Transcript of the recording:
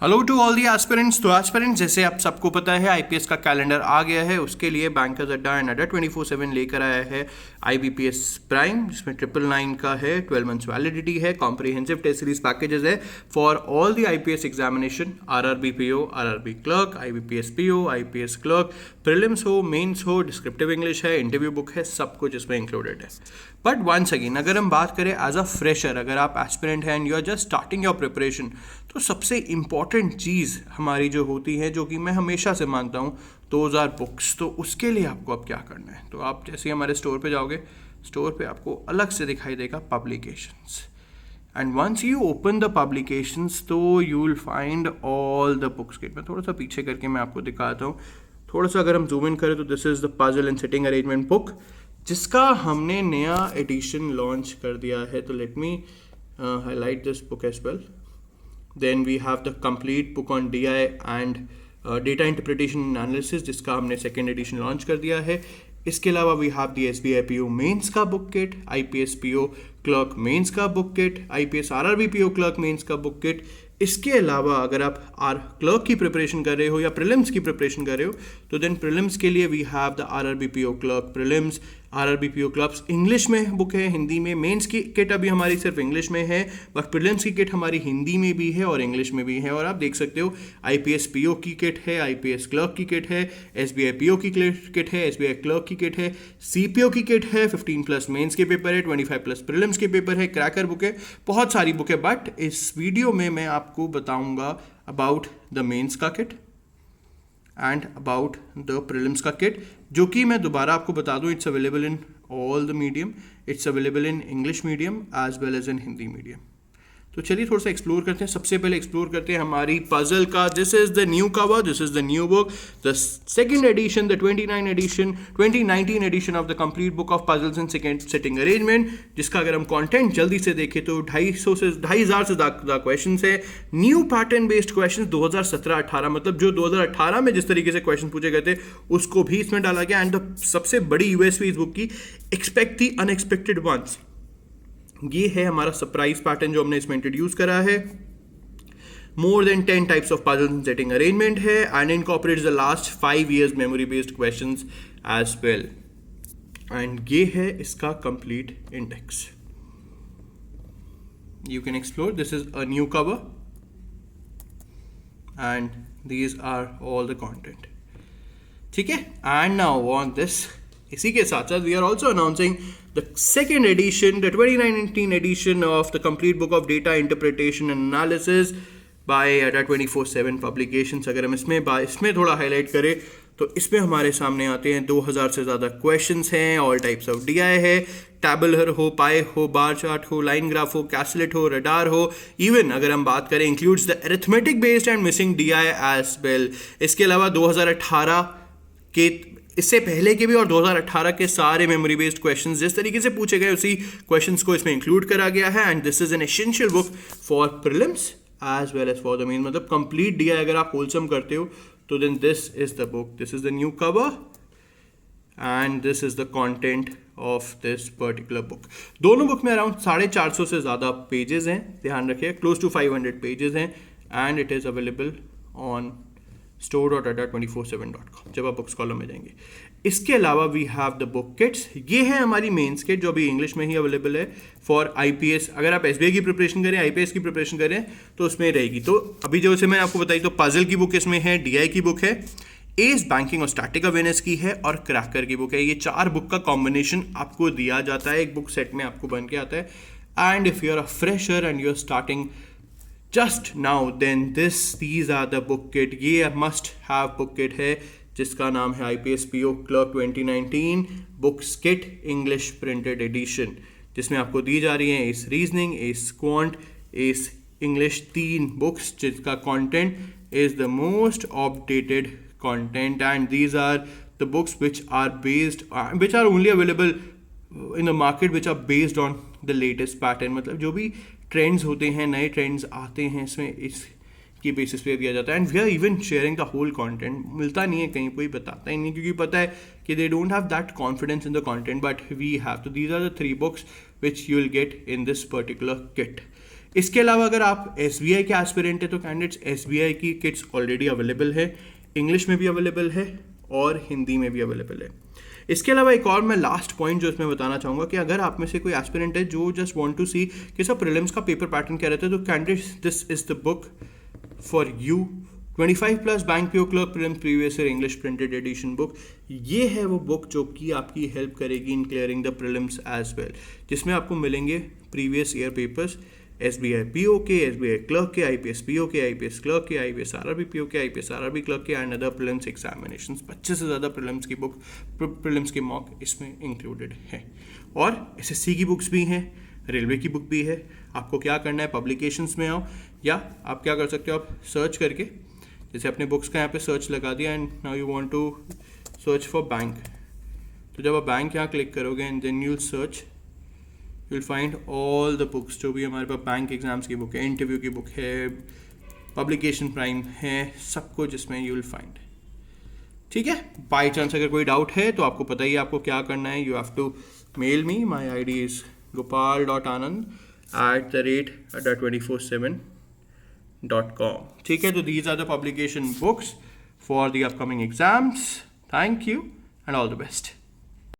Hello to all the aspirants. तो aspirants, जैसे आप सबको पता है आईपीएस का कैलेंडर आ गया है। उसके लिए बैंकर्स अड्डा एंड अड्डा 24/7 लेकर आया है आईबीपीएस प्राइम, जिसमें 999 का है, 12 मंथ्स वैलिडिटी है, कॉम्प्रिहेंसिव टेस्ट सीरीज पैकेजेस है for all the IPS examination, RRB PO, RRB clerk, IBPS PO, IPS clerk, prelims हो, मेंस हो, डिस्क्रिप्टिव इंग्लिश है, इंटरव्यू बुक है, सब कुछ इसमें इंक्लूडेड है। बट वंस अगेन, अगर हम बात करें एज अ फ्रेशर, अगर आप एस्पिरेंट हैं and you are just starting your preparation, तो सबसे इंपॉर्टेंट चीज़ हमारी जो होती है, जो कि मैं हमेशा से मानता हूँ, दोज आर बुक्स। तो उसके लिए आपको अब क्या करना है, तो आप जैसे ही हमारे स्टोर पे जाओगे, स्टोर पे आपको अलग से दिखाई देगा publications, and once you open the publications तो you will find all the books kit. मैं थोड़ा सा पीछे करके मैं आपको दिखाता हूँ। थोड़ा सा अगर हम जूम इन करें तो this is the puzzle and sitting arrangement book, जिसका हमने नया एडिशन लॉन्च कर दिया है। तो let me highlight this book as well. Then we have the complete book on DI and data interpretation and analysis, जिसका हमने सेकेंड एडिशन लॉन्च कर दिया है। इसके अलावा we have the SBI PO mains का book kit, IPS PO clerk mains का book kit, IPS RRB PO clerk mains का बुक किट। इसके अलावा अगर आप क्लर्क की प्रिपरेशन कर रहे हो या प्रीलिम्स की प्रिपरेशन कर रहे हो, तो देन प्रीलिम्स के लिए we have the RRB PO clerk prelims, RRB PO clerks English में बुक है, हिंदी में। मेंस की किट अभी हमारी सिर्फ इंग्लिश में है, बट प्रीलिम्स की किट हमारी हिंदी में भी है और इंग्लिश में भी है। और आप देख सकते हो IPS PO की किट है, IPS क्लर्क की किट है, SBI PO की किट है, SBI क्लर्क की किट है, CPO की किट है, 15+ मेंस के पेपर है, 25+ प्रीलिम्स के पेपर है, क्रैकर बुक है, बहुत सारी बुक है। बट इस वीडियो में मैं आपको बताऊंगा अबाउट द मेंस का kit and about the prelims का किट, जो कि मैं दोबारा आपको बता दूं, it's available in all the medium, it's available in English medium as well as in Hindi medium. तो चलिए थोड़ा सा एक्सप्लोर करते हैं। सबसे पहले एक्सप्लोर करते हैं हमारी पजल का। This is the new cover, this is the new book, the second edition, the 2019 edition of the complete book of puzzles in second sitting arrangement, जिसका अगर हम कंटेंट जल्दी से देखें तो 2,500 से ज़्यादा क्वेश्चन है। न्यू पैटर्न बेस्ड क्वेश्चन 2017-18, मतलब जो 2018 में जिस तरीके से क्वेश्चन पूछे गए थे उसको भी इसमें डाला गया। एंड सबसे बड़ी यूएसपी इस बुक की, एक्सपेक्ट द अनएक्सपेक्टेड वंस। ये है हमारा सरप्राइज पैटर्न जो हमने इसमें इंट्रोड्यूस करा है। More then 10 types of puzzles in setting arrangement है and incorporates the last 5 years memory based questions as well. And ये है इसका complete index. You can explore, this is a new cover and these are all the content. ठीक है, and now on this, इसी के साथ साथ we are also announcing the second edition, the 2019 edition of the complete book of data interpretation and analysis by Adda 24/7 publications. अगर हम इसमें थोड़ा हाईलाइट करें तो इसमें हमारे सामने आते हैं 2000 से ज़्यादा क्वेश्चंस हैं, ऑल टाइप्स ऑफ DI है, टैबुलर हो, पाई हो, बार चार्ट हो, लाइन ग्राफ हो, कैसलेट हो, रडार हो, इवन अगर हम बात करें includes the arithmetic based and missing DI as well. इसके अलावा 2018 के, इससे पहले के भी और 2018 के सारे मेमोरी बेस्ड क्वेश्चंस जिस तरीके से पूछे गए उसी क्वेश्चंस को इसमें इंक्लूड करा गया है। And this is an essential book for prelims as well as for the main, मतलब कंप्लीट DI अगर आप होलसम करते हो तो then this is the book, this is the new cover and this is the content of this particular book. दोनों book में around 450 से ज़्यादा पेजेस हैं, ध्यान रखिए, क्लोज टू 500 पेजेस हैं and it is available on store.adda247.com जब आप बुक्स कॉलम में जाएंगे। इसके अलावा we have the book kits. ये है हमारी मेंस किट जो अभी इंग्लिश में ही अवेलेबल है फॉर IPS। अगर आप SBI की प्रिपरेशन करें, IPS की प्रिपरेशन करें तो उसमें रहेगी। तो अभी जैसे मैंने आपको बताई, तो पजल की बुक इसमें है, DI की बुक है, एस बैंकिंग और स्टैटिक अवेयरनेस की है और क्रैकर की बुक है। ये 4 बुक का कॉम्बिनेशन आपको दिया जाता है, एक बुक सेट में आपको बन के आता है। And if you are a fresher and you are starting just now, then these are the book kit। ये must have book kit है जिसका नाम है IPS PO clerk 2019 books kit English printed edition, जिसमें आपको दी जा रही है as reasoning, as quant, as English, 3 books जिसका content is the most updated content. And these are the books which are only available in the market, which are based on the latest pattern। मतलब जो भी trends होते हैं, नए trends आते हैं, इसमें इसकी बेसिस पे दिया जाता है। And we are even sharing the whole content. मिलता नहीं है कहीं, कोई बताता ही नहीं, क्योंकि पता है कि they don't have that confidence in the content, but we have. तो these are the 3 books which you will get in this particular kit. इसके अलावा अगर आप SBI के एस्पिरेंट है तो कैंडिडेट्स SBI की किट्स ऑलरेडी अवेलेबल है, इंग्लिश में भी अवेलेबल है और हिंदी में भी अवेलेबल है। इसके अलावा एक और मैं लास्ट पॉइंट जो इसमें बताना चाहूँगा कि अगर आप में से कोई एस्पिरेंट है जो जस्ट वांट टू सी कि सब प्रीलिम्स का पेपर पैटर्न क्या रहता है, तो candidates this is the book for you, 25 plus bank PO clerk prelims previous year English printed edition book. ये है वो बुक जो कि आपकी हेल्प करेगी in clearing the prelims as well, जिसमें आपको मिलेंगे previous year papers SBI PO के, SBI क्लर्क के, IPS PO के, IPS क्लर्क के, IPS RRB PO के, IPS RRB क्लर्क के एंड अदर प्रीलिम्स एग्जामिनेशंस। 25 से ज़्यादा प्रीलिम्स की बुक, प्रीलिम्स के मॉक इसमें इंक्लूडेड है। और SSC की बुक्स भी हैं, रेलवे की बुक भी है। आपको क्या करना है, पब्लिकेशंस में आओ, या आप क्या कर सकते हो, आप सर्च करके, जैसे अपने बुक्स का यहाँ पे सर्च लगा दिया and now you want to search for bank, तो जब आप बैंक यहाँ क्लिक करोगे and then you will search, you will find all the books जो भी हमारे पास बैंक एग्जाम्स की बुक है, इंटरव्यू की बुक है, पब्लिकेशन प्राइम है, सब कुछ इसमें यू विल फाइंड। ठीक है, बाई चांस अगर कोई डाउट है तो आपको पता ही है आपको क्या करना है, you have to mail me, my ID is gopal.anand@247.com। ठीक है, तो these are the publication books for the upcoming exams. Thank you and all the best.